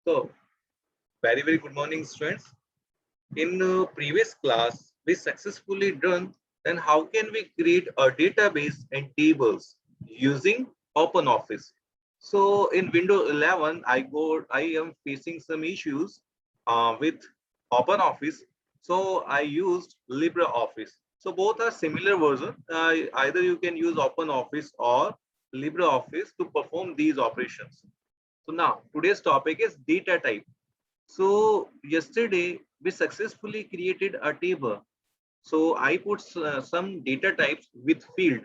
So, very good morning, students. In previous class, we successfully done then how can we create a database and tables using OpenOffice. So in Windows 11, I am facing some issues with OpenOffice. So I used LibreOffice. So both are similar version. Either you can use OpenOffice or LibreOffice to perform these operations. So now today's topic is data type. So yesterday we successfully created a table. So I put some data types with field,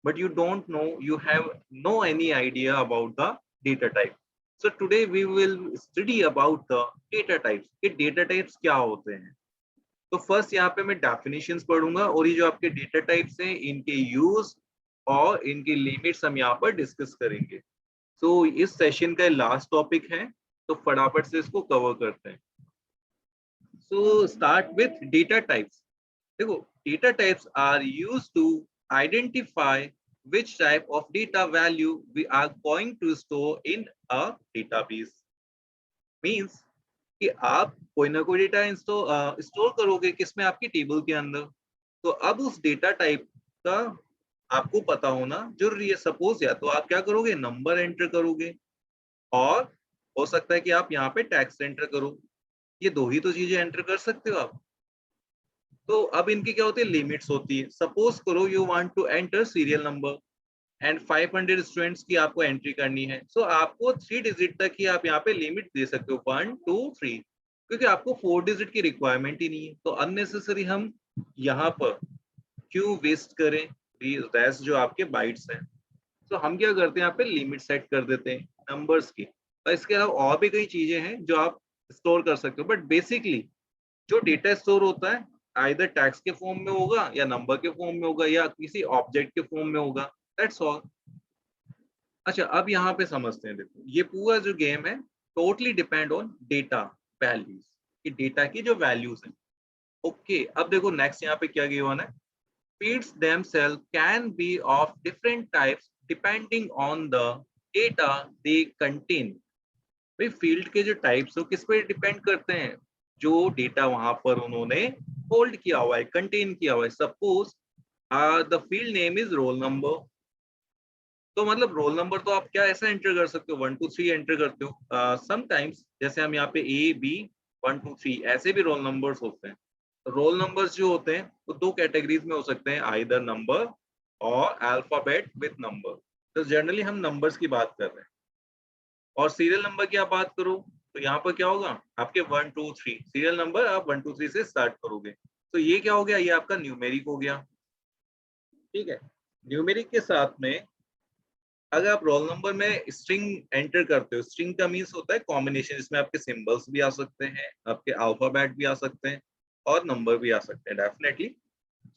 but you don't know, you have no any idea about the data type. So today we will study about the data types. कि data types क्या होते हैं? तो first यहाँ पे मैं definitions पढ़ूंगा और ये जो आपके डेटा टाइप्स हैं इनके यूज और इनके लिमिट्स हम यहाँ पर डिस्कस करेंगे. तो इस सेशन का लास्ट टॉपिक है, तो फटाफट से इसको कवर करते हैं. So start with data types. देखो, data types are used to identify which type of data value we are going to store in a database. Means कि आप कोई ना कोई डेटा स्टोर करोगे किसमें, आपकी टेबल के अंदर. तो अब उस डेटा टाइप का आपको पता होना जरूरी है. सपोज या तो आप क्या करोगे, नंबर एंटर करोगे, और हो सकता है कि आप यहाँ पे टेक्स्ट एंटर करो. ये दो ही तो चीजें एंटर कर सकते हो आप. तो अब इनकी क्या होती है, लिमिट्स होती है. सपोज करो you want to enter serial number and 500 students की आपको एंट्री करनी है. सो आपको 3 डिजिट तक ही आप यहाँ पे लिमिट दे सकते हो, 1 2 3, क्योंकि आपको 4 डिजिट की रिक्वायरमेंट ही नहीं है. तो अननेसेसरी हम यहाँ पर क्यों वेस्ट करें रेस्ट जो आपके बाइट्स हैं. तो हम क्या करते हैं, यहाँ पे लिमिट सेट कर देते हैं नंबर्स की. और इसके अलावा और भी कई चीजें हैं जो आप स्टोर कर सकते हो, बट बेसिकली जो डेटा स्टोर होता है आइदर टैक्स के फॉर्म में होगा या नंबर के फॉर्म में होगा या किसी ऑब्जेक्ट के फॉर्म में होगा. That's all. अच्छा, अब यहाँ पे समझते हैं. देखो, ये पूरा जो गेम है totally depend on data values, कि डेटा की जो वैल्यूज हैं. ओके, अब देखो नेक्स्ट यहाँ पे क्या गिवन है. Fields themselves can be of different types depending on the data they contain. भाई फील्ड के जो टाइप्स हो किस पे डिपेंड करते हैं, जो डेटा वहां पर उन्होंने होल्ड किया हुआ है, कंटेन किया हुआ है. Suppose the field name is roll number. तो मतलब रोल नंबर तो आप क्या ऐसा एंटर कर सकते हो, 1 2 3 एंटर करते हो. समटाइम्स जैसे हम यहाँ पे ए बी 1 2 3 ऐसे भी रोल नंबर्स होते हैं. रोल नंबर्स जो होते हैं वो दो कैटेगरीज में हो सकते हैं, आइदर नंबर और अल्फाबेट विद नंबर. तो जनरली हम नंबर्स की बात कर रहे हैं. और सीरियल नंबर की आप बात करो तो यहाँ पर क्या होगा, आपके 1 2 3 सीरियल नंबर आप 1 2 3 से स्टार्ट करोगे. तो ये क्या हो गया, ये आपका न्यूमेरिक हो गया. ठीक है. न्यूमेरिक के साथ में अगर आप रोल नंबर में स्ट्रिंग एंटर करते हो, स्ट्रिंग का मीन्स होता है कॉम्बिनेशन, जिसमें आपके सिंबल्स भी आ सकते हैं, आपके अल्फाबेट भी आ सकते हैं और नंबर भी आ सकते हैं डेफिनेटली.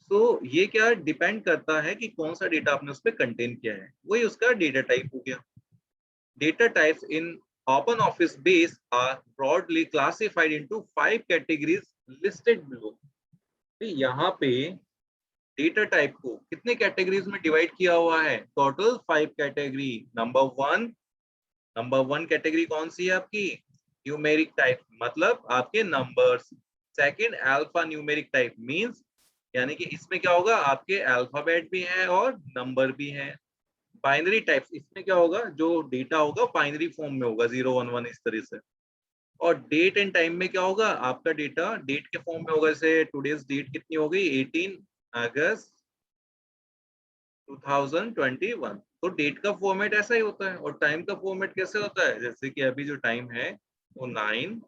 सो ये क्या डिपेंड करता है कि कौन सा डेटा आपने उस पर कंटेन किया है, वही उसका डेटा टाइप हो गया. Data types in OpenOffice base are broadly classified into 5 categories listed below. यहाँ पे डेटा टाइप को कितने कैटेगरीज में डिवाइड किया हुआ है, total 5 category. Number one category कौन सी है आपकी, न्यूमेरिक टाइप, मतलब आपके numbers. Second alpha numeric type means यानी कि इसमें क्या होगा, आपके अल्फाबेट भी हैं और नंबर भी हैं. बाइनरी टाइप्स, इसमें क्या होगा, जो डेटा होगा बाइनरी फॉर्म में होगा, 0 1 1 इस तरह से. और डेट एंड टाइम में क्या होगा, आपका डेटा डेट के फॉर्म में होगा. जैसे टुडेज डेट कितनी हो गई, 18 अगस्त 2021. तो डेट का फॉर्मेट ऐसा ही होता है. और टाइम का फॉर्मेट कैसे होता है, जैसे कि अभी जो टाइम है वो 9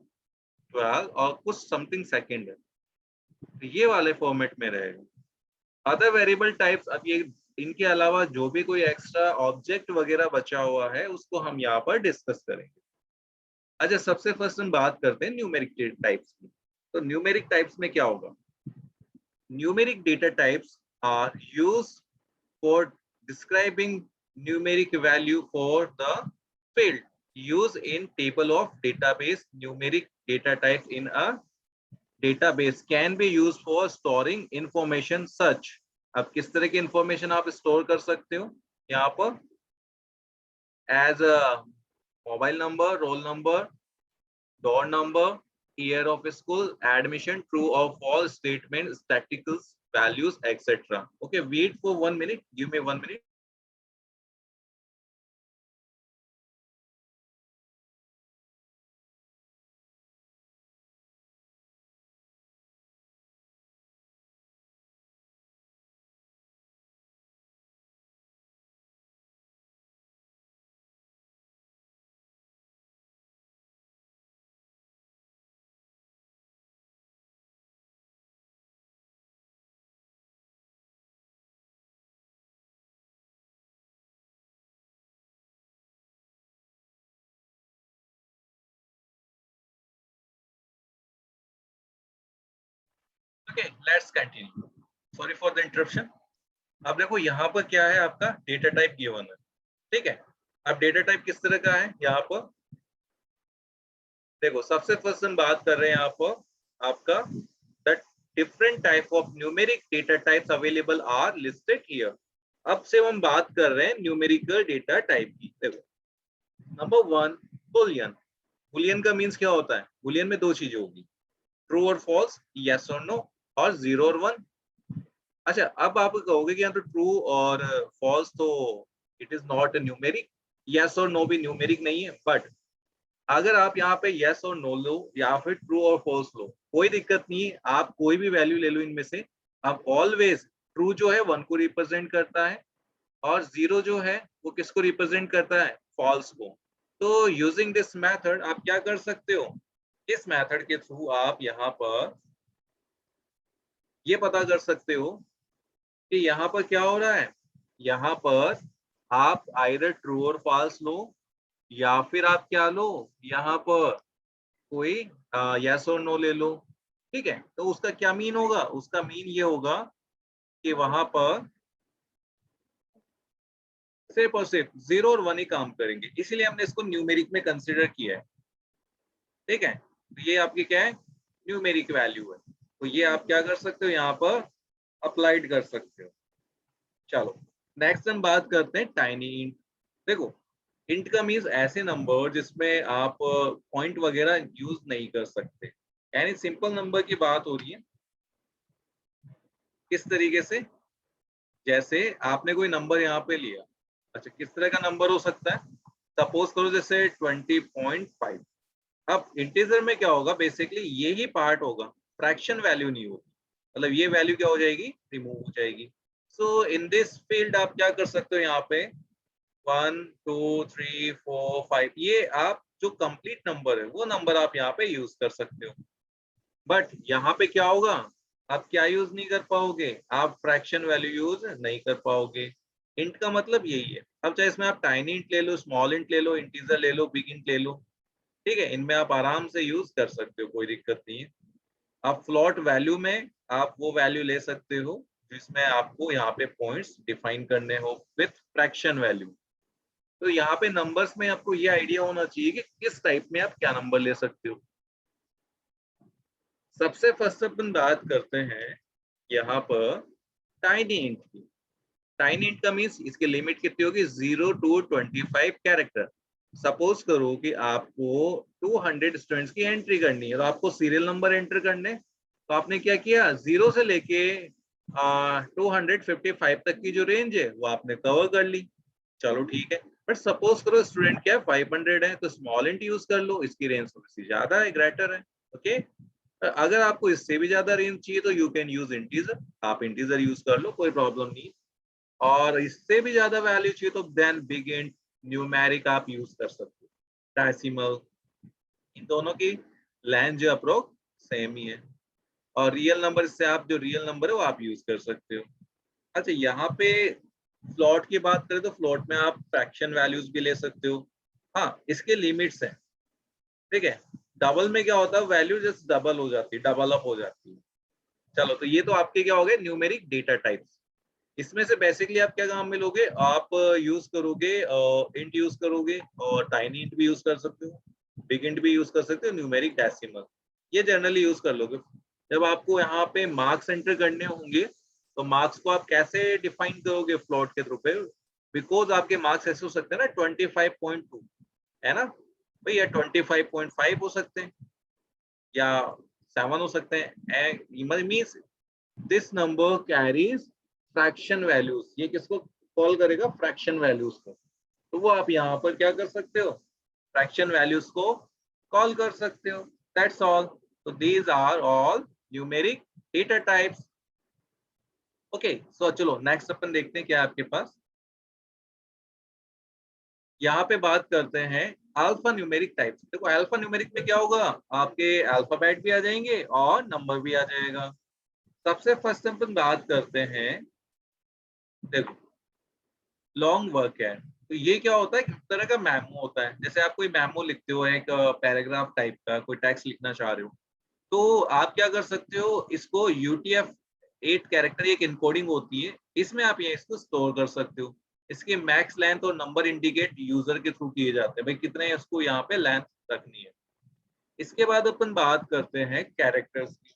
12 और कुछ समथिंग सेकेंड है, तो ये वाले फॉर्मेट में रहेगा. अदर वेरिएबल टाइप्स, अब ये इनके अलावा जो भी कोई एक्स्ट्रा ऑब्जेक्ट वगैरह बचा हुआ है उसको हम यहाँ पर डिस्कस करेंगे. अच्छा, सबसे फर्स्ट हम बात करते हैं न्यूमेरिक टाइप्स की. तो न्यूमेरिक टाइप्स में क्या होगा, numeric data types are used for describing numeric value for the field used in table of database. Numeric data types in a database can be used for storing information such. अब किस तरह की information आप store कर सकते हो यहाँ पर, as a mobile number, roll number, door number, year of school, admission, true or false statement, staticals, values, etc. Okay, wait for 1 minute. Give me 1 minute. Okay, let's continue. Sorry for the interruption. अब देखो यहाँ पर क्या है, आपका data type given है, ठीक है। अब डेटा टाइप किस तरह का है यहाँ पर देखो, सबसे फर्स्ट हम बात कर रहे हैं यहाँ पर आपका the different type of numeric data types available are listed here. अब से हम बात कर रहे हैं न्यूमेरिकल डेटा टाइप की। देखो, नंबर 1 बुलियन। बुलियन का मीन्स क्या होता है? बुलियन में दो चीजें होगी, ट्रू और फॉल्स, यस और नो, और 0 और 1। अच्छा, अब आप कहोगे कि यहाँ तो ट्रू और फॉल्स तो it is not numeric, yes और नो भी न्यूमेरिक नहीं है। बट अगर आप यहाँ पे यस और नो लो या फिर ट्रू और फॉल्स लो, कोई दिक्कत नहीं है, आप कोई भी वैल्यू ले लो इनमें से। आप ऑलवेज ट्रू जो है 1 को रिप्रेजेंट करता है और 0 जो है वो किसको रिप्रेजेंट करता है? फॉल्स को। तो यूजिंग दिस मेथड आप क्या कर सकते हो, इस मेथड के थ्रू आप यहाँ पर ये पता कर सकते हो कि यहाँ पर क्या हो रहा है। यहाँ पर आप आइदर ट्रू और फॉल्स लो या फिर आप क्या लो, यहाँ पर कोई यस और नो ले लो, ठीक है। तो उसका क्या मीन होगा? उसका मीन ये होगा कि वहां पर सिर्फ और सिर्फ 0 और 1 ही काम करेंगे, इसीलिए हमने इसको न्यूमेरिक में कंसिडर किया है, ठीक है। तो ये आपकी क्या है? न्यूमेरिक वैल्यू है। तो ये आप क्या कर सकते हो, यहाँ पर अप्लाइड कर सकते हो। चलो नेक्स्ट हम बात करते हैं टाइनी इंट। देखो, इंट का मीन्स ऐसे नंबर जिसमें आप पॉइंट वगैरह यूज नहीं कर सकते, यानी सिंपल नंबर की बात हो रही है। किस तरीके से? जैसे आपने कोई नंबर यहाँ पे लिया, अच्छा किस तरह का नंबर हो सकता है? सपोज करो जैसे 20.5। अब इंटीजर में क्या होगा, बेसिकली यही पार्ट होगा, फ्रैक्शन वैल्यू नहीं होगी, मतलब ये वैल्यू क्या हो जाएगी? रिमूव हो जाएगी। सो इन दिस फील्ड आप क्या कर सकते हो, यहाँ पे 1 2 3 4 5, ये आप जो कंप्लीट नंबर है वो नंबर आप यहाँ पे यूज कर सकते हो। बट यहाँ पे क्या होगा, आप क्या यूज नहीं कर पाओगे? आप फ्रैक्शन वैल्यू यूज नहीं कर पाओगे। इंट का मतलब यही है। अब चाहे इसमें आप टाइनी इंट ले लो, स्मॉल इंट ले लो, इंटीजर ले लो, बिग इंट ले लो, ठीक है, इनमें आप आराम से यूज कर सकते हो, कोई दिक्कत नहीं है। आप फ्लोट वैल्यू में आप वो वैल्यू ले सकते हो जिसमें आपको यहाँ पे पॉइंट्स डिफाइन करने हो विथ फ्रैक्शन वैल्यू। तो यहाँ पे नंबर्स में आपको ये आइडिया होना चाहिए कि किस टाइप में आप क्या नंबर ले सकते हो। सबसे फर्स्ट अपन बात करते हैं यहाँ पर टाइनी इंट की। टाइनी इंट का मीन्स इसकी लिमिट कितनी होगी? 0 to 25 कैरेक्टर। सपोज करो कि आपको 200 स्टूडेंट्स की एंट्री करनी है, तो आपको सीरियल नंबर एंटर करने, तो आपने क्या किया, 0 से लेके 255 तक की जो रेंज है वो आपने कवर कर ली। चलो ठीक है, बट सपोज करो स्टूडेंट क्या है 500 है, तो स्मॉल इंट यूज कर लो, इसकी रेंज थोड़ी सी ज्यादा है, ग्रेटर है। ओके, अगर आपको इससे भी ज्यादा रेंज चाहिए तो यू कैन यूज इंटीजर, आप इंटीजर यूज कर लो, कोई प्रॉब्लम नहीं। और इससे भी ज्यादा वैल्यू चाहिए तो देन बिग इंट, न्यूमेरिक आप यूज कर सकते हो, डेसिमल, इन दोनों की लेंथ जो अप्रोक्स सेम ही है। और रियल नंबर से आप जो रियल नंबर है वो आप यूज कर सकते हो। अच्छा, यहाँ पे फ्लोट की बात करें तो फ्लोट में आप फ्रैक्शन वैल्यूज भी ले सकते हो। हाँ, इसके लिमिट्स हैं, ठीक है। डबल में क्या होता है, वैल्यू जस्ट डबल हो जाती है, डबल अप हो जाती है। चलो, तो ये तो आपके क्या हो गए, न्यूमेरिक डेटा टाइप्स। इसमें से बेसिकली आप क्या काम में लोगे, आप यूज करोगे इंट यूज करोगे, और टाइनी इंट भी यूज कर सकते हो, बिग इंट भी यूज कर सकते हो, न्यूमेरिक डेसिमल ये जनरली यूज कर लोगे। जब आपको यहाँ पे मार्क्स एंटर करने होंगे तो मार्क्स को आप कैसे डिफाइन करोगे? फ्लोट के थ्रू पे, बिकॉज आपके मार्क्स ऐसे हो सकते हैं ना 25.2, है ना। भैया 25.5 हो सकते हैं या 7 हो सकते हैं। Means this number carries fraction values, ये किसको कॉल करेगा, फ्रैक्शन वैल्यूज को। तो वो आप यहाँ पर क्या कर सकते हो, फ्रैक्शन वैल्यूज को कॉल कर सकते हो, दैट्स ऑल। तो these are all numeric data types. Okay, so चलो नेक्स्ट अपन देखते हैं क्या है आपके पास। यहाँ पे बात करते हैं अल्फा न्यूमेरिक टाइप्स। देखो अल्फा न्यूमेरिक में क्या होगा, आपके अल्फाबेट भी आ जाएंगे और नंबर भी आ जाएगा। सबसे फर्स्ट अपन बात करते हैं, देखो लॉन्ग वर्क है। तो ये क्या होता है, किस तरह का मैमो होता है। जैसे आप कोई मैमो लिखते हो, एक पैराग्राफ टाइप का कोई टेक्स्ट लिखना चाह रहे हो, तो आप क्या कर सकते हो, इसको UTF 8 कैरेक्टर एक इनकोडिंग होती है, इसमें आप ये इसको स्टोर कर सकते हो। इसके मैक्स लेंथ और नंबर इंडिकेट यूजर के थ्रू किए जाते हैं, भाई कितने इसको यहाँ पे लेंथ रखनी है। इसके बाद अपन बात करते हैं कैरेक्टर्स की।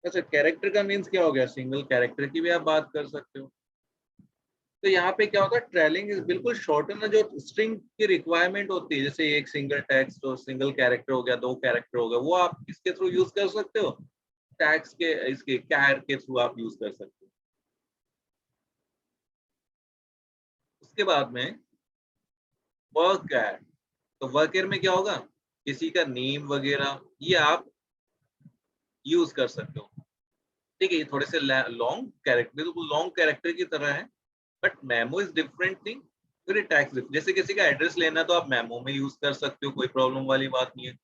अच्छा, कैरेक्टर का मीन्स क्या हो गया, सिंगल कैरेक्टर की भी आप बात कर सकते हो। तो यहाँ पे क्या होता है, ट्रेलिंग इज बिल्कुल शॉर्टन है, जो स्ट्रिंग की रिक्वायरमेंट होती है, जैसे एक सिंगल टेक्स्ट और सिंगल कैरेक्टर हो गया, 2 कैरेक्टर हो गया, वो आप किसके थ्रू यूज कर सकते हो, टैग्स के, इसके कैर के थ्रू आप यूज कर सकते हो। उसके बाद में वर्क कैर। तो वर्क कैर में क्या होगा, किसी का नेम वगैरह ये आप यूज कर सकते हो। ठीक है, ये थोड़े से लॉन्ग कैरेक्टर, बिल्कुल लॉन्ग कैरेक्टर की तरह है, but memo is different thing. फिर टैक्स, जैसे किसी का एड्रेस लेना है तो आप मेमो में यूज कर सकते हो, कोई प्रॉब्लम वाली बात नहीं है।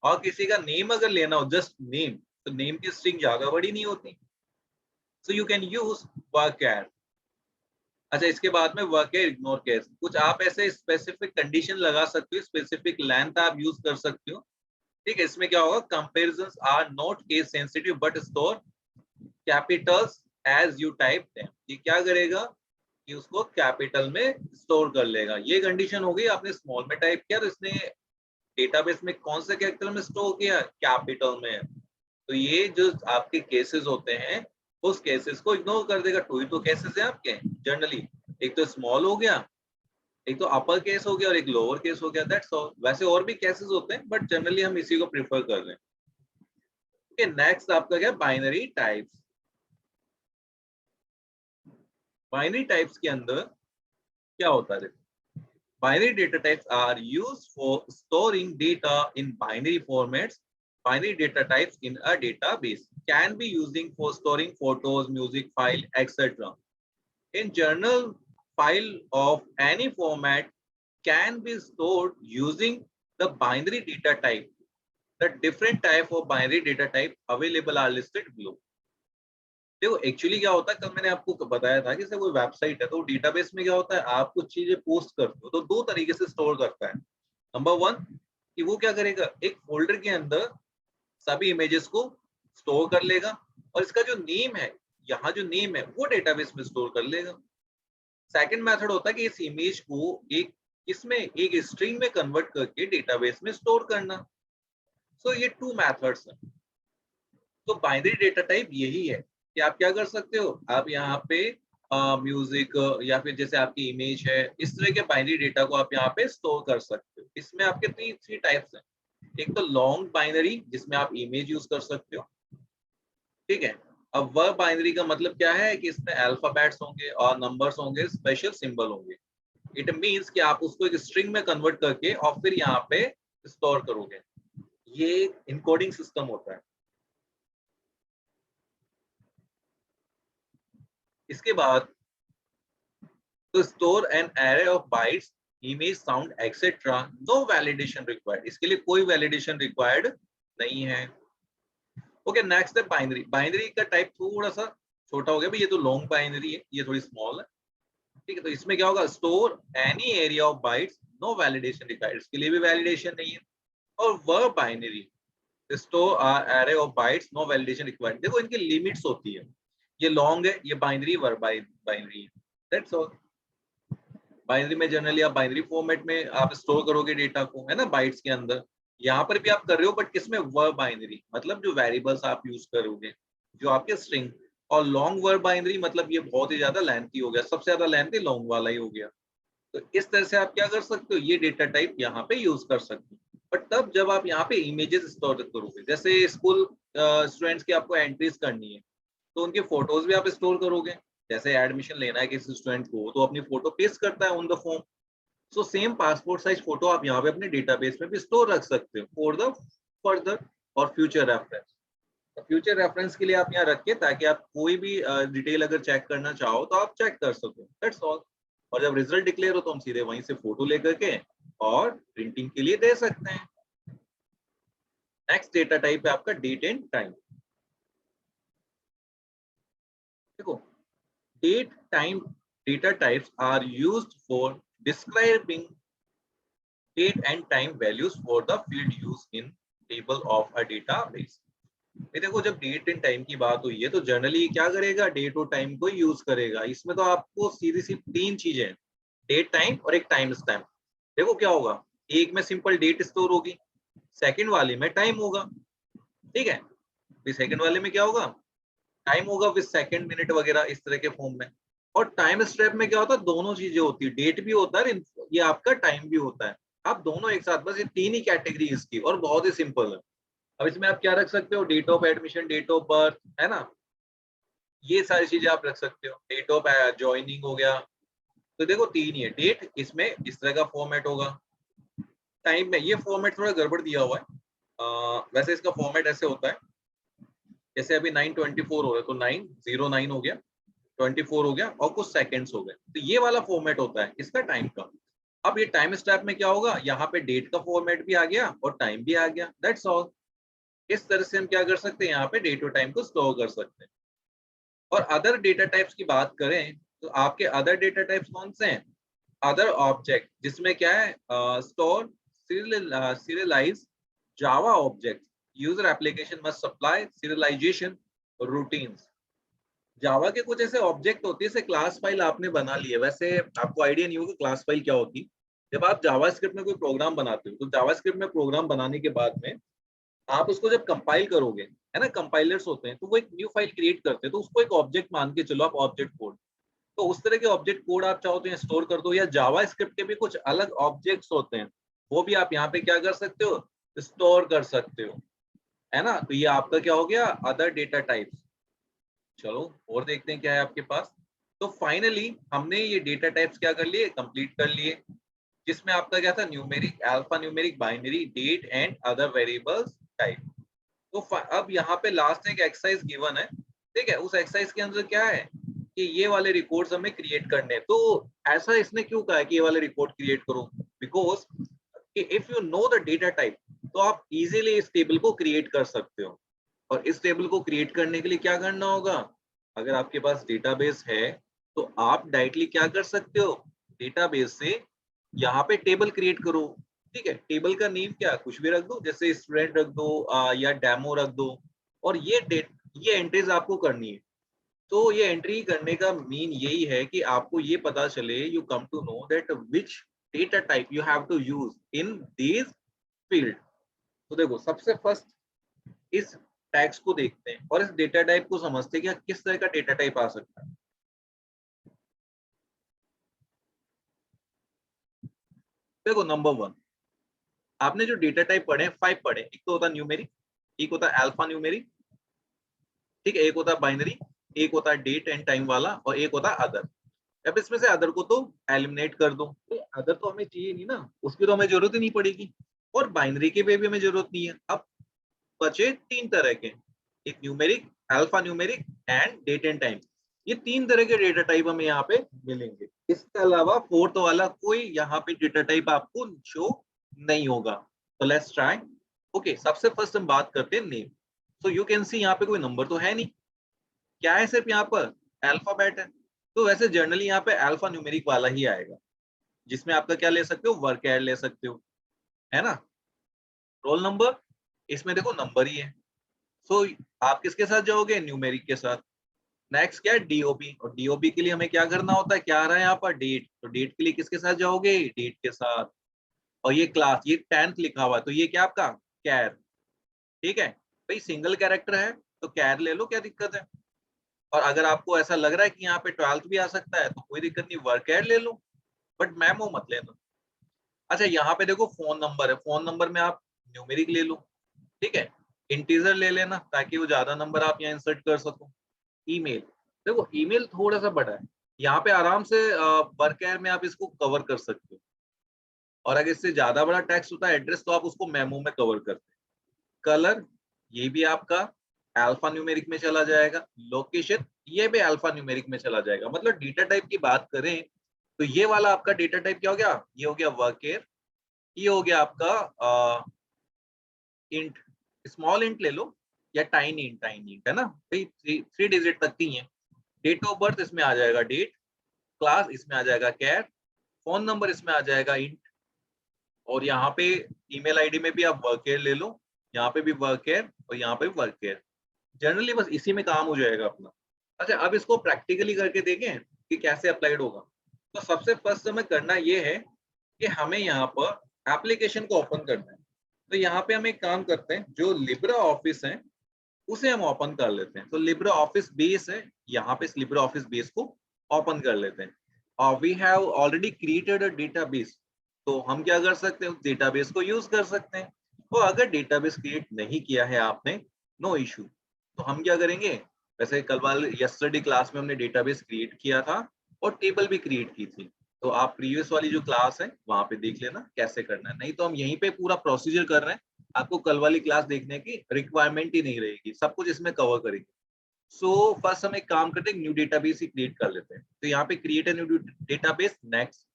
और किसी का नेम अगर लेना हो, जस्ट नेम, तो नेम की स्ट्रिंग ज्यादा बड़ी नहीं होती, so you can use varchar. अच्छा, इसके बाद में वर्क कैर इग्नोर केस, कुछ आप ऐसे स्पेसिफिक कंडीशन लगा सकते हो, स्पेसिफिक लेंथ आप यूज कर सकते हो। ठीक है, इसमें क्या होगा, comparisons are not case sensitive but store capitals as you type them. ये क्या करेगा कि उसको कैपिटल में स्टोर कर लेगा। ये कंडीशन हो गई, आपने स्मॉल में टाइप किया तो इसने डेटाबेस में कौन से कैरेक्टर में स्टोर किया, कैपिटल में। तो ये जो आपके केसेस होते हैं, उस केसेस को इग्नोर कर देगा। टू ही तो केसेस हैं आपके जनरली, एक तो स्मॉल हो गया, एक तो अपर केस हो गया और एक लोअर केस हो गया, दैट्स ऑल। वैसे और भी केसेस होते हैं बट जनरली हम इसी को प्रिफर कर रहे हैं। ओके, नेक्स्ट आपका क्या, बाइनरी टाइप्स। बाइनरी टाइप्स के अंदर क्या होता है, binary data types are used for storing data in binary formats. Binary data types in a database can be using for storing photos, music file, etc. In general, file of any format can be stored using the binary data type. The different type of binary data type available are listed below. देखो actually क्या होता है, कल मैंने आपको बताया था कि जैसे कोई वेबसाइट है तो डेटाबेस में क्या होता है, आप कुछ चीजें पोस्ट करते हो तो 2 तरीके से स्टोर करता है। नंबर 1 कि वो क्या करेगा, एक फोल्डर के अंदर सभी इमेजेस को स्टोर कर लेगा और इसका जो नेम है, यहाँ जो नेम है वो डेटाबेस में स्टोर कर लेगा। सेकंड मेथड होता है कि इस इमेज को एक इसमें एक स्ट्रिंग में कन्वर्ट करके डेटाबेस में स्टोर करना। सो ये 2 मेथड्स हैं। तो बाइनरी डेटा टाइप यही है कि आप क्या कर सकते हो, आप यहाँ पे म्यूजिक या फिर जैसे आपकी इमेज है, इस तरह के बाइनरी डेटा को आप यहाँ पे स्टोर कर सकते हो। इसमें आपके 3 टाइप्स हैं। एक तो लॉन्ग बाइनरी जिसमें आप इमेज यूज कर सकते हो, ठीक है। अब वह बाइनरी का मतलब क्या है कि इसमें अल्फाबेट्स होंगे और नंबर्स होंगे, स्पेशल सिंबल होंगे। इट मींस कि आप उसको एक स्ट्रिंग में कन्वर्ट करके और फिर यहाँ पे स्टोर करोगे। ये इनकोडिंग सिस्टम होता है। इसके बाद तो store an array of bytes, image, sound etcetera, no validation required. इसके लिए कोई वैलिडेशन रिक्वायर्ड नहीं है। ओके, नेक्स्ट है बाइनरी। बाइनरी का टाइप थोड़ा सा छोटा हो गया भाई, ये तो लॉन्ग बाइनरी है, ये थोड़ी स्मॉल है। ठीक है, तो इसमें क्या होगा, store any area of bytes, no validation required, इसके लिए भी वैलिडेशन नहीं है। और वह binary store array of bytes, no validation required. देखो इनकी लिमिट्स होती है, ये लॉन्ग है, ये बाइनरी बाइनरी है, दैट्स ऑल। बाइनरी में जनरली आप बाइनरी फॉर्मेट में आप स्टोर करोगे डेटा को, है ना, बाइट्स के अंदर। यहाँ पर भी आप कर रहे हो बट किसमें, वर्ब बाइनरी, मतलब जो वेरिएबल्स आप यूज करोगे, जो आपके स्ट्रिंग। और लॉन्ग वर्ब बाइनरी मतलब ये बहुत ही ज्यादा लेंथी हो गया, सबसे ज्यादा लेंथी लॉन्ग वाला ही हो गया। तो इस तरह से आप क्या कर सकते हो, ये डेटा टाइप यहाँ पे यूज कर सकते हो। बट तब जब आप यहाँ पे इमेजेस स्टोर करोगे, जैसे स्कूल स्टूडेंट्स की आपको एंट्रीज करनी है तो उनकी फोटोज भी आप स्टोर करोगे। जैसे एडमिशन लेना है किसी स्टूडेंट को तो अपनी फोटो पेस्ट करता है on the form. So same passport size photo आप यहाँ पे अपने डेटाबेस में भी स्टोर रख सकते हो फॉर द फर्दर और फ्यूचर रेफरेंस। फ्यूचर रेफरेंस के लिए आप यहाँ रख के, ताकि आप कोई भी डिटेल अगर चेक करना चाहो तो आप चेक कर सको, दैट्स ऑल। और जब रिजल्ट डिक्लेयर हो तो हम सीधे वहीं से फोटो लेकर के और प्रिंटिंग के लिए दे सकते हैं। नेक्स्ट डेटा टाइप है आपका डेट एंड टाइम। देखो, date time data types are used for describing date and time values for the field used in table of a database। ये देखो, जब डेट एंड टाइम की बात हुई है तो जनरली क्या करेगा, डेट और टाइम को यूज करेगा। इसमें तो आपको सीधी सी तीन चीजें, डेट टाइम और एक टाइम स्टैम्प। देखो क्या होगा, एक में सिंपल डेट स्टोर होगी, सेकंड वाले में टाइम होगा, ठीक है। फिर सेकंड वाले में क्या होगा, टाइम होगा विद सेकंड मिनट वगैरह इस तरह के फॉर्म में। और टाइम स्टेप में क्या होता है, दोनों चीजें होती है, डेट भी होता है ये आपका टाइम भी होता है। आप दोनों एक साथ, बस ये तीन ही कैटेगरी इसकी, और बहुत ही सिंपल है। अब इसमें आप क्या रख सकते हो, date of admission, date of birth, है ना, ये सारी चीजें आप रख सकते हो। डेट ऑफ ज्वाइनिंग हो गया। तो देखो तीन ही है, डेट इसमें इस तरह का फॉर्मेट होगा, टाइम में ये फॉर्मेट थोड़ा गड़बड़ दिया हुआ है। वैसे इसका फॉर्मेट ऐसे होता है, जैसे अभी 9:24 हो रहा है तो 9:09 हो गया, 24 हो गया और कुछ सेकंड्स हो गए, तो ये वाला फॉर्मेट होता है इसका टाइम का। अब ये टाइम स्टैप में क्या होगा, यहाँ पे डेट का फॉर्मेट भी आ गया और टाइम भी आ गया, दैट्स ऑल। इस तरह से हम क्या कर सकते हैं, यहाँ पे डेट और टाइम को स्टोर कर सकते हैं। और अदर डेटा टाइप्स की बात करें तो आपके अदर डेटा टाइप्स कौन से हैं, अदर ऑब्जेक्ट, जिसमें क्या है, store serialize Java object, user application must supply serialization routines. Java के कुछ ऐसे ऑब्जेक्ट होते हैं, जैसे क्लास फाइल आपने बना ली है, वैसे आपको आइडिया नहीं होगा क्लास फाइल क्या होती। जब आप जावा स्क्रिप्ट में कोई प्रोग्राम बनाते हो तो जावा स्क्रिप्ट में प्रोग्राम बनाने के बाद में आप उसको जब कंपाइल करोगे, है ना, कंपाइलर्स होते हैं तो वो एक न्यू फाइल क्रिएट करते हैं, तो उसको एक ऑब्जेक्ट मान के चलो आप, ऑब्जेक्ट कोड। तो उस तरह के ऑब्जेक्ट कोड आप चाहो तो स्टोर कर दो, या जावा स्क्रिप्ट के भी कुछ अलग ऑब्जेक्ट्स होते हैं, वो भी आप यहाँ पे क्या कर सकते हो, स्टोर कर सकते हो, है ना। तो ये आपका क्या हो गया, अदर डेटा टाइप्स। चलो और देखते हैं क्या है आपके पास। तो फाइनली हमने ये डेटा टाइप्स क्या कर लिए, कंप्लीट कर लिए, जिसमें आपका क्या था, numeric, alpha numeric, binary, date and other variables type. तो अब यहाँ पे लास्ट एक एक्सरसाइज गिवन है, ठीक है। उस एक्सरसाइज के अंदर क्या है कि ये वाले रिकॉर्ड्स हमें क्रिएट करने हैं। तो ऐसा इसने क्यों कहा है कि ये वाले रिकॉर्ड क्रिएट करो, because if you know the data type तो आप इजीली इस टेबल को क्रिएट कर सकते हो। और इस टेबल को क्रिएट करने के लिए क्या करना होगा, अगर आपके पास डेटाबेस है तो आप डायरेक्टली क्या कर सकते हो, डेटाबेस से यहाँ पे टेबल क्रिएट करो, ठीक है। टेबल का नेम क्या, कुछ भी रख दो, जैसे स्टूडेंट रख दो या डेमो रख दो। और ये एंट्रीज आपको करनी है। तो ये एंट्री करने का मीन यही है कि आपको ये पता चले, you come to know that which data type you have to use in these field. तो देखो, सबसे फर्स्ट इस टैग्स को देखते हैं और इस डेटा टाइप को समझते हैं कि किस तरह का डेटा टाइप आ सकता है। देखो, नंबर वन, आपने जो डेटा टाइप पढ़े, 5 पढ़े, एक तो होता है न्यूमेरिक, एक होता है अल्फा न्यूमेरिक, ठीक है, एक होता है बाइनरी, एक होता है डेट एंड टाइम वाला, और एक होता है अदर। अब इसमें से अदर को तो एलिमिनेट कर दो, तो अदर तो हमें चाहिए नहीं ना, उसकी तो हमें जरूरत ही नहीं पड़ेगी। और बाइनरी के भी हमें जरूरत नहीं है। अब बचे तीन तरह के, एक numeric, alpha numeric and date and time. ये तीन तरह के डेटा टाइप हमें यहाँ पे मिलेंगे। इसके अलावा फोर्थ वाला कोई यहाँ पे डेटा टाइप आपको शो नहीं होगा। तो लेट्स ट्राई। ओके, सबसे फर्स्ट हम बात करते हैं नेम। सो यू कैन सी यहाँ पे कोई नंबर तो है नहीं, क्या है, सिर्फ यहाँ पर अल्फाबेट है। तो वैसे जनरली यहाँ पे अल्फा न्यूमेरिक वाला ही आएगा, जिसमें आपका क्या ले सकते हो, वर्क एड ले सकते हो, है ना। रोल नंबर, इसमें देखो नंबर ही है। सो आप किसके साथ जाओगे, न्यूमेरिक के साथ। नेक्स्ट क्या है, डीओबी, और डीओबी के लिए हमें क्या करना होता है, क्या आ रहा है यहाँ पर, डेट, तो डेट के लिए किसके साथ जाओगे, डेट के साथ। और ये क्लास, ये 10th लिखा हुआ है तो ये क्या आपका कैर, ठीक है। भाई सिंगल कैरेक्टर है तो कैर ले लो, क्या दिक्कत है। और अगर आपको ऐसा लग रहा है कि यहाँ पे 12th भी आ सकता है तो कोई दिक्कत नहीं, वर्क एड ले लो, बट मैमो मत लेना। अच्छा यहाँ पे देखो फोन नंबर है, फोन नंबर में आप न्यूमेरिक ले लो, ठीक है, इंटीजर ले लेना ताकि वो ज्यादा नंबर आप यहाँ इंसर्ट कर सको। ईमेल, देखो ईमेल थोड़ा सा बड़ा है, यहाँ पे आराम से वर्क में आप इसको कवर कर सकते हो, और अगर इससे ज्यादा बड़ा टेक्स्ट होता है एड्रेस तो आप उसको मेमो में कवर करते हैं। कलर, ये भी आपका अल्फा न्यूमेरिक में चला जाएगा। लोकेशन, ये भी अल्फा न्यूमेरिक में चला जाएगा। मतलब डेटा टाइप की बात करें तो ये वाला आपका डेटा टाइप क्या हो गया, ये हो गया वर्केर, ये हो गया आपका इंट, स्मॉल इंट ले लो या टाइनी इंट, टाइनी इंट है ना भाई, थ्री डिजिट तक की है। डेट ऑफ बर्थ इसमें आ जाएगा डेट, क्लास इसमें आ जाएगा कैर, फोन नंबर इसमें आ जाएगा इंट, और यहाँ पे ईमेल आईडी में भी आप वर्केर ले लो, यहाँ पे भी वर्केर और यहाँ पे भी वर्केर। जनरली बस इसी में काम हो जाएगा अपना। अच्छा अब इसको प्रैक्टिकली करके देखें कि कैसे अप्लाइड होगा। तो सबसे फर्स्ट हमें करना ये है कि हमें यहाँ पर एप्लीकेशन को ओपन करना है। तो यहाँ पे हम एक काम करते हैं, जो लिब्रा ऑफिस है उसे हम ओपन कर लेते हैं। तो लिब्रा ऑफिस बेस है, यहाँ पे इस लिब्रा ऑफिस बेस को ओपन कर लेते हैं। और we have already created a database, तो हम क्या कर सकते हैं, उस डेटाबेस को यूज कर सकते हैं। तो अगर डेटाबेस क्रिएट नहीं किया है आपने, नो इशू, तो हम क्या करेंगे, वैसे कल वाले यस्टरडे क्लास में हमने डेटाबेस क्रिएट किया था और टेबल भी क्रिएट की थी, तो आप प्रीवियस वाली जो क्लास है वहां पे देख लेना कैसे करना है। नहीं तो हम यहीं पे पूरा प्रोसीजर कर रहे हैं, आपको कल वाली क्लास देखने की रिक्वायरमेंट ही नहीं रहेगी, सब कुछ इसमें कवर करेंगे। सो फर्स्ट हम एक काम करते हैं, न्यू डेटाबेस ही क्रिएट कर लेते हैं। तो यहाँ पे create a new database, next.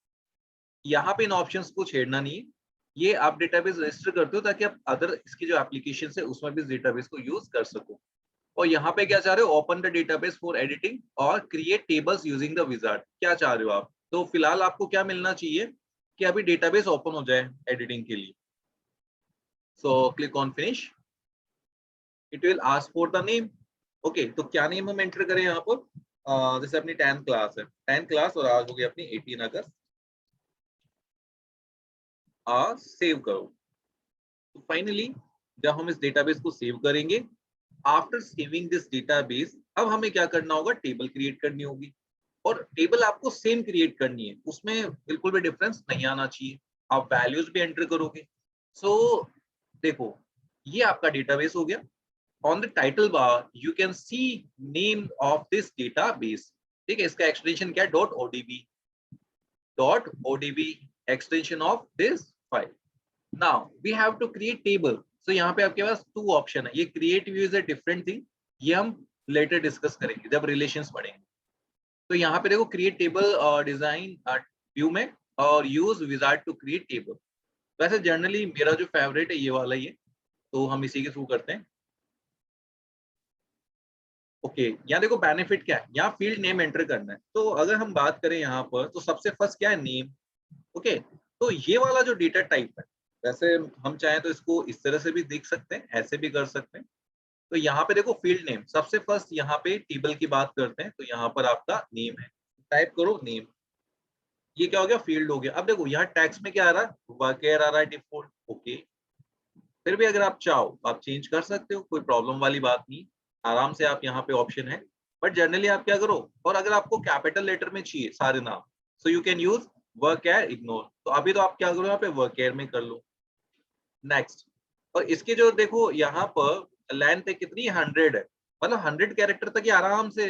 यहाँ पे इन ऑप्शंस को छेड़ना नहीं है, ये आप डेटाबेस रजिस्टर करते हो ताकि आप अदर इसकी जो एप्लीकेशन है उसमें भी डेटाबेस को यूज कर सको। और यहाँ पे क्या चाह रहे हो, open the database for editing और create tables using the wizard, क्या चाह रहे हो आप। तो फिलहाल आपको क्या मिलना चाहिए कि अभी डेटाबेस ओपन हो जाए एडिटिंग के लिए। So click on finish, it will ask for the name. Okay, तो क्या नेम हम एंटर करें यहाँ पर, जैसे अपनी 10 क्लास है, 10 क्लास, और आज हो गई अपनी 18 अगस्त। सेव करो। तो फाइनली जब हम इस डेटाबेस को सेव करेंगे, आफ्टर सेविंग दिस डेटाबेस, अब हमें क्या करना होगा, टेबल क्रिएट करनी होगी। और टेबल आपको सेम क्रिएट करनी है, उसमें बिल्कुल भी डिफरेंस नहीं आना चाहिए। आप वैल्यूज भी एंटर करोगे। सो देखो, ये आपका डेटाबेस हो गया। On the title bar you can see name of this database, ठीक है, इसका एक्सटेंशन क्या है, dot ODB, dot ODB extension of this file. Now we have to create table. So यहाँ पे आपके पास टू ऑप्शन है, ये create view is a different thing, ये हम लेटर डिस्कस करेंगे जब रिलेशंस पढ़ेंगे। तो यहाँ पे देखो क्रिएट टेबल और डिजाइन व्यू में, और use wizard to create table. वैसे जनरली मेरा जो फेवरेट है ये वाला ही है, तो हम इसी के थ्रू करते हैं। ओके, यहाँ देखो बेनिफिट क्या है, यहाँ फील्ड नेम एंटर करना है। तो अगर हम बात करें यहाँ पर, तो सबसे फर्स्ट क्या है, नेम। ओके, तो ये वाला जो डेटा टाइप है, वैसे हम चाहें तो इसको इस तरह से भी देख सकते हैं, ऐसे भी कर सकते हैं। तो यहाँ पे देखो फील्ड नेम, सबसे फर्स्ट यहाँ पे टेबल की बात करते हैं, तो यहाँ पर आपका नेम है, टाइप करो नेम। ये क्या हो गया, फील्ड हो गया। अब देखो यहाँ टैक्स में क्या आ रहा है, वर्केयर आ रहा है डिफॉल्ट। ओके, फिर भी अगर आप चाहो तो आप चेंज कर सकते हो, कोई प्रॉब्लम वाली बात नहीं, आराम से आप यहाँ पे ऑप्शन है। बट जनरली आप क्या करो, और अगर आपको कैपिटल लेटर में चाहिए सारे नाम, so you can use varchar ignore. तो अभी तो आप क्या करो, यहाँ पे वर्केयर में कर लो। नेक्स्ट, और इसके जो देखो यहाँ पर लेंथ है कितनी, 100 है, मतलब 100 कैरेक्टर तक ये आराम से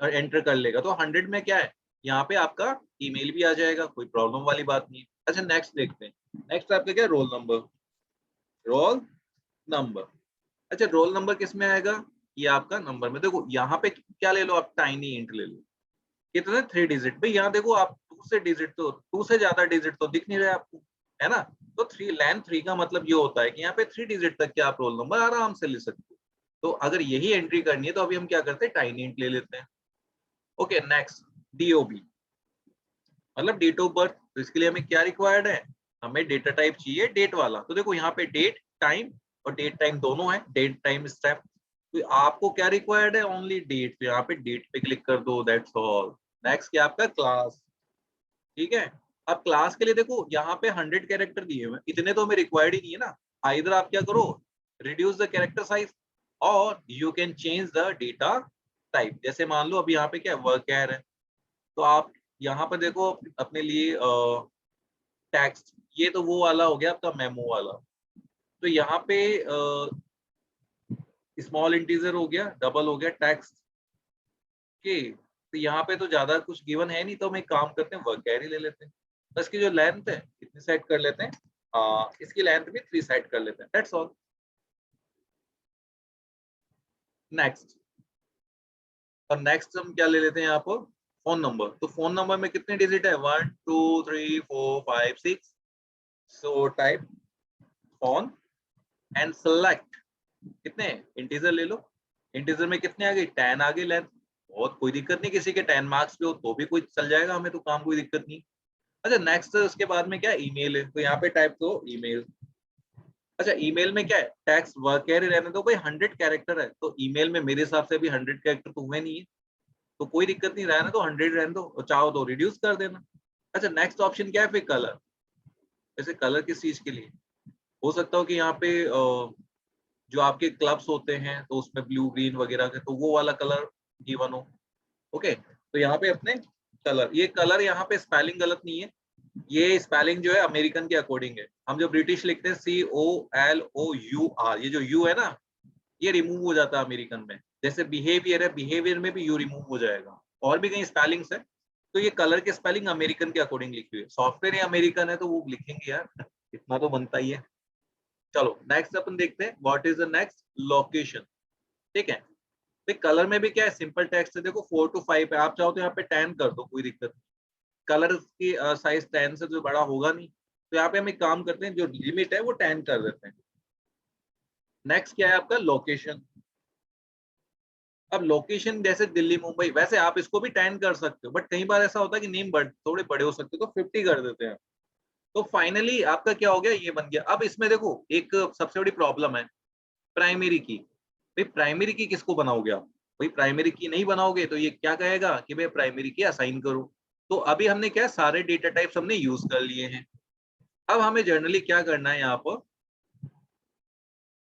एंटर कर लेगा। तो 100 में क्या है, यहाँ पे आपका ईमेल भी आ जाएगा, कोई प्रॉब्लम वाली बात नहीं है। अच्छा नेक्स्ट देखते हैं, नेक्स्ट आपका क्या, रोल नंबर, रोल नंबर। अच्छा रोल नंबर किस में आएगा, ये आपका नंबर में। देखो यहाँ पे क्या ले लो आप, टाइनी इंट ले लो, कितने 3 डिजिट। भाई यहाँ देखो आप 2 से डिजिट, तो 2 से ज्यादा डिजिट तो दिख नहीं रहे आपको, है ना। तो 3 लैन 3 का मतलब ये होता है कि यहाँ पे 3 डिजिट तक के आप रोल नंबर आराम से ले सकते हो। तो अगर यही एंट्री करनी है तो अभी हम क्या करते हैं, टाइनी इंट ले लेते हैं। ओके नेक्स्ट, डीओबी मतलब डेट ऑफ बर्थ। तो इसके लिए हमें क्या रिक्वायर्ड है, हमें डेटा टाइप चाहिए डेट वाला। तो देखो यहाँ पे डेट टाइम, और डेट टाइम दोनों है, डेट टाइम स्टेप। तो आपको क्या रिक्वायर्ड है, ओनली डेट। तो यहाँ पे डेट पे क्लिक कर दो, दैट्स ऑल। नेक्स्ट क्या आपका, क्लास, ठीक है। अब क्लास के लिए देखो यहाँ पे 100 कैरेक्टर दिए हुए, इतने तो हमें रिक्वायर्ड ही नहीं है ना। आइदर आप क्या करो, रिड्यूस द कैरेक्टर साइज, और you can change the data type. जैसे मान लो अभी यहाँ पे क्या वर्क है, तो आप यहाँ पर देखो अपने लिए टेक्स्ट ये तो वो वाला हो गया आपका मेमो वाला। तो यहाँ पे स्मॉल इंटीजर हो गया, डबल हो गया, टेक्स्ट के। तो यहाँ पे तो ज्यादा कुछ गिवन है नहीं, तो हम एक काम करते हैं, वर्क कैरी ले लेते हैं। तो इसकी जो लेंथ है कितनी सेट कर लेते हैं, इसकी लेंथ भी 3 सेट कर लेते हैं, दैट्स ऑल। नेक्स्ट, और नेक्स्ट हम क्या ले लेते हैं यहाँ पर, फोन नंबर। तो फोन नंबर में कितने डिजिट है, 1 2 3 4 5 6। So type phone and select, कितने इंटीजर ले लो। इंटीजर में कितने आ गई, 10 आ गई लेंथ। बहुत कोई दिक्कत नहीं, किसी के 10 मार्क्स पे हो तो भी कोई चल जाएगा, हमें तो काम कोई दिक्कत नहीं। अच्छा नेक्स्ट, उसके बाद में क्या, ईमेल है, तो यहाँ पे टाइप करो ईमेल। अच्छा ईमेल में क्या है, टेक्स्ट वर्क कैरी रहने दो भाई, 100 कैरेक्टर है, तो ईमेल में मेरे हिसाब से भी 100 कैरेक्टर तो हुए नहीं है, तो कोई दिक्कत नहीं, रहने दो 100 रहने दो, चाहो तो रिड्यूस कर देना। अच्छा नेक्स्ट ऑप्शन क्या है फिर, कलर। जैसे कलर किस चीज के लिए, हो सकता हो कि यहाँ पे जो आपके क्लब्स होते हैं तो उसमें ब्लू ग्रीन वगैरह के, तो वो वाला कलर गिवन हो। ओके, तो यहाँ पे अपने कलर, ये कलर यहाँ पे स्पेलिंग गलत नहीं है, ये स्पेलिंग जो है अमेरिकन के अकॉर्डिंग है। हम जो ब्रिटिश लिखते हैं COLOUR, ये जो यू है ना, ये रिमूव हो जाता है अमेरिकन में। जैसे बिहेवियर है, बिहेवियर में भी यू रिमूव हो जाएगा, और भी कई स्पेलिंग्स है। तो ये कलर की स्पेलिंग अमेरिकन के अकॉर्डिंग लिखी हुई है, सॉफ्टवेयर अमेरिकन है तो वो लिखेंगे यार, इतना तो बनता ही है। चलो नेक्स्ट अपन देखते हैं, what is the next, location. ठीक है, तो कलर में भी क्या है, सिंपल टेक्स्ट है, देखो 4 to 5 है, आप चाहो तो यहाँ पे 10 कर दो, कोई दिक्कत नहीं। कलर की साइज 10 से तो बड़ा होगा नहीं, तो यहाँ पे हम एक काम करते हैं, जो लिमिट है वो 10 कर देते हैं। नेक्स्ट क्या है आपका, लोकेशन। अब लोकेशन जैसे दिल्ली मुंबई, वैसे आप इसको भी 10 कर सकते हो, बट कई बार ऐसा होता है कि नेम थोड़े बड़े हो सकते हो, तो 50 कर देते हैं। तो फाइनली आपका क्या हो गया, ये बन गया। अब इसमें देखो एक सबसे बड़ी प्रॉब्लम है, प्राइमरी की। भाई प्राइमरी की किसको बनाओगे आप, भाई प्राइमरी की नहीं बनाओगे तो ये क्या कहेगा कि भाई प्राइमरी की असाइन करो। तो अभी हमने क्या, सारे डेटा टाइप्स हमने यूज कर लिए हैं। अब हमें जनरली क्या करना है यहाँ पर,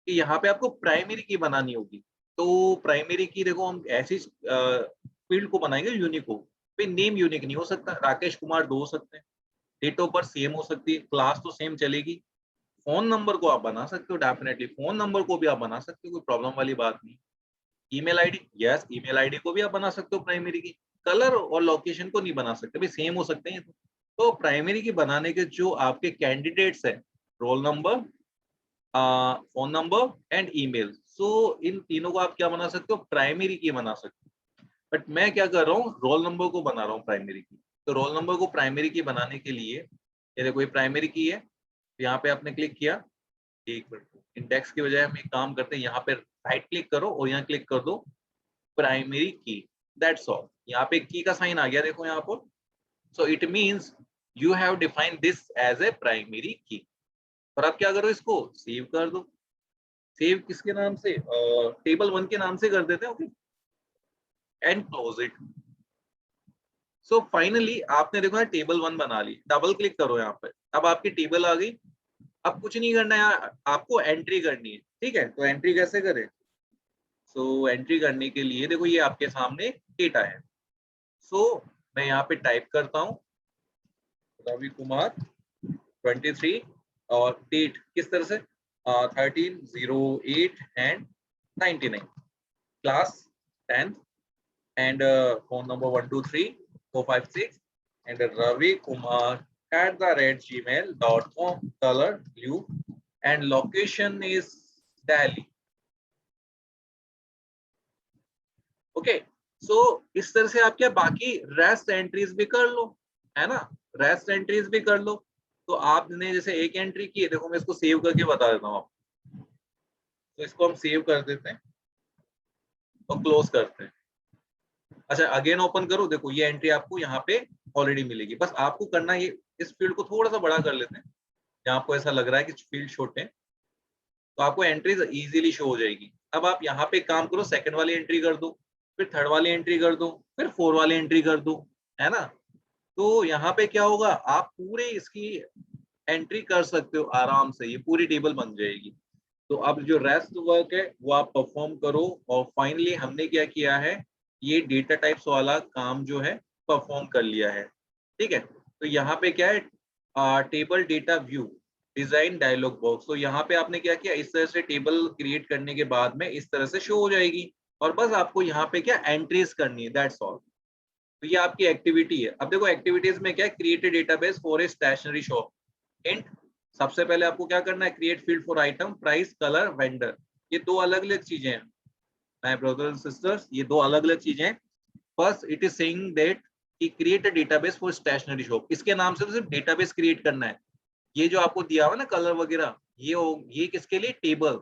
कि यहाँ पे आपको प्राइमरी की बनानी होगी। तो प्राइमरी की देखो हम ऐसी फील्ड को बनाएंगे यूनिक हो। भाई नेम यूनिक नहीं हो सकता, राकेश कुमार 2 हो सकते हैं, डेट ऑफ बर्थ सेम हो सकती है, क्लास तो सेम चलेगी। फोन नंबर को आप बना सकते हो, डेफिनेटली फोन नंबर को भी आप बना सकते हो, कोई प्रॉब्लम वाली बात नहीं। Email ID, yes email ID को भी आप बना सकते हो प्राइमरी की। कलर और लोकेशन को नहीं बना सकते, भाई सेम हो सकते हैं। तो प्राइमरी की बनाने के जो आपके कैंडिडेट्स हैं, roll number, phone number and email, so इन तीनों को आप क्या बना सकते हो, प्राइमरी की बना सकते हो। बट मैं क्या कर रहा हूँ, रोल नंबर को बना रहा हूँ प्राइमरी की। तो रोल नंबर को प्राइमरी की बनाने के लिए, ये देखो ये प्राइमरी की है, तो यहाँ पे आपने क्लिक किया, एक मिनट, इंडेक्स की बजाय हम एक काम करते हैं, यहाँ पे राइट क्लिक करो और यहाँ क्लिक कर दो प्राइमरी की, दैट्स ऑल। यहाँ पे की का साइन आ गया देखो यहाँ पर। So it means you have defined this as a primary key. और आप क्या करो, इसको सेव कर दो। सेव किसके नाम से, टेबल 1 के नाम से कर देते हैं, okay, and close it. So finally आपने देखो टेबल 1 बना ली, डबल क्लिक करो यहाँ पे, अब आपकी टेबल आ गई। अब कुछ नहीं करना है, आपको एंट्री करनी है। ठीक है, तो एंट्री कैसे करें, सो एंट्री करने के लिए देखो ये आपके सामने डेटा है। सो मैं यहाँ पे टाइप करता हूँ रवि कुमार 23, और डेट किस तरह से, 13/08 and 99, class 10th, and phone number 123456, and Ravi Kumar @gmail.com, color blue, and location is Delhi. Okay, so इस तरह से आप क्या बाकी रेस्ट एंट्रीज भी कर लो, है ना, रेस्ट एंट्रीज भी कर लो। तो आपने जैसे एक एंट्री की है, देखो मैं इसको सेव करके बता देता हूँ आपको। तो इसको हम सेव कर देते हैं और क्लोज करते हैं। अच्छा अगेन ओपन करो, देखो ये एंट्री आपको यहाँ पे ऑलरेडी मिलेगी। बस आपको करना ये, इस फील्ड को थोड़ा सा बड़ा कर लेते हैं, जहाँ आपको ऐसा लग रहा है कि फील्ड छोटे हैं, तो आपको एंट्रीज इजीली शो हो जाएगी। अब आप यहाँ पे काम करो, सेकंड वाली एंट्री कर दो, फिर थर्ड वाली एंट्री कर दो, फिर 4 वाली एंट्री कर दो, है ना। तो यहाँ पे क्या होगा, आप पूरे इसकी एंट्री कर सकते हो आराम से, ये पूरी टेबल बन जाएगी। तो अब जो रेस्ट वर्क है वो आप परफॉर्म करो, और फाइनली हमने क्या किया है, ये डेटा टाइप्स वाला काम जो है परफॉर्म कर लिया है। ठीक है, तो यहाँ पे क्या है, table data view design dialog box. तो यहाँ पे आपने क्या किया, इस तरह से टेबल क्रिएट करने के बाद में इस तरह से शो हो जाएगी और बस आपको यहाँ पे क्या एंट्रीज करनी है, दैट्स ऑल। तो ये आपकी एक्टिविटी है। अब देखो एक्टिविटीज में क्या है, create a database for a stationary shop. Hint, सबसे पहले आपको क्या करना है, create field for item, price, colour, vendor. ये दो अलग अलग चीजें हैं माय ब्रदर्स एंड सिस्टर्स, ये दो अलग अलग चीजें हैं। First it is saying that कि create a database for stationery shop, इसके नाम से तो सिर्फ डेटाबेस क्रिएट करना है। ये जो आपको दिया हुआ ना कलर वगैरह, ये किसके लिए, टेबल।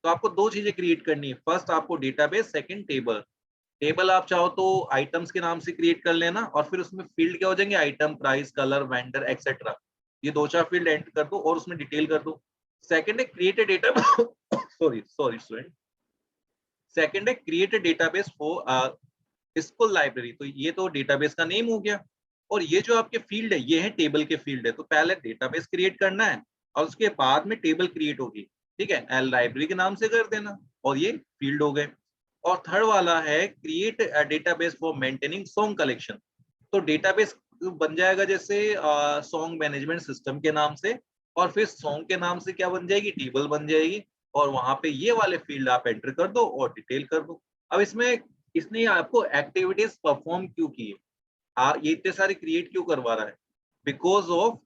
तो आपको दो चीजें क्रिएट करनी है, फर्स्ट आपको डेटाबेस, सेकंड टेबल। टेबल आप चाहो तो आइटम्स के नाम से क्रिएट कर लेना और फिर उसमें फील्ड क्या हो जाएंगे, item, price, colour, vendor etcetera. ये दो चार फील्ड एंटर कर दो और उसमें डिटेल कर दो। सेकंड है create a data sorry sorry student, second है create a database for school library. तो ये तो डेटाबेस का नेम हो गया और ये जो आपके फील्ड है ये है टेबल के फील्ड है। तो पहले डेटाबेस क्रिएट करना है और उसके बाद में टेबल क्रिएट होगी, ठीक है, एल लाइब्रेरी के नाम से कर देना और ये फील्ड हो गए। और थर्ड वाला है create a database for maintaining song collection. तो डेटाबेस बन जाएगा जैसे सॉन्ग मैनेजमेंट सिस्टम के नाम से, और फिर सॉन्ग के नाम से क्या बन जाएगी, टेबल बन जाएगी। और वहां पे ये वाले फील्ड आप एंटर कर दो और डिटेल कर दो। अब इसमें इसने आपको एक्टिविटीज परफॉर्म क्यों की है, ये इतने सारे क्रिएट क्यों करवा रहा है, because of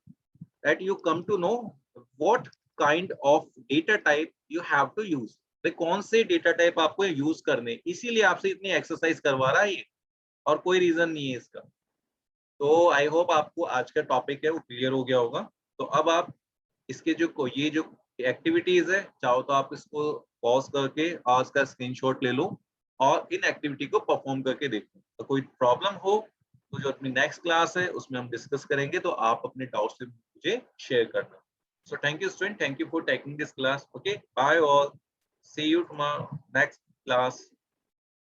that you come to know what kind of data type you have to use. कौन से डेटा टाइप आपको यूज करने, इसीलिए आपसे इतनी एक्सरसाइज करवा रहा है ये, और कोई रीजन नहीं है इसका। तो आई होप आपको आज का टॉपिक है वो क्लियर हो गया होगा। तो अब आप इसके जो ये जो एक्टिविटीज है, चाहो तो आप इसको पॉज करके और इसका स्क्रीनशॉट ले लो और इन एक्टिविटी को परफॉर्म करके देखो। तो कोई प्रॉब्लम हो तो जो अपनी नेक्स्ट क्लास है उसमें हम डिस्कस करेंगे, तो आप अपने डाउट्स मुझे शेयर करना। So thank you student, thank you for taking this class. Okay, bye all, see you tomorrow next class.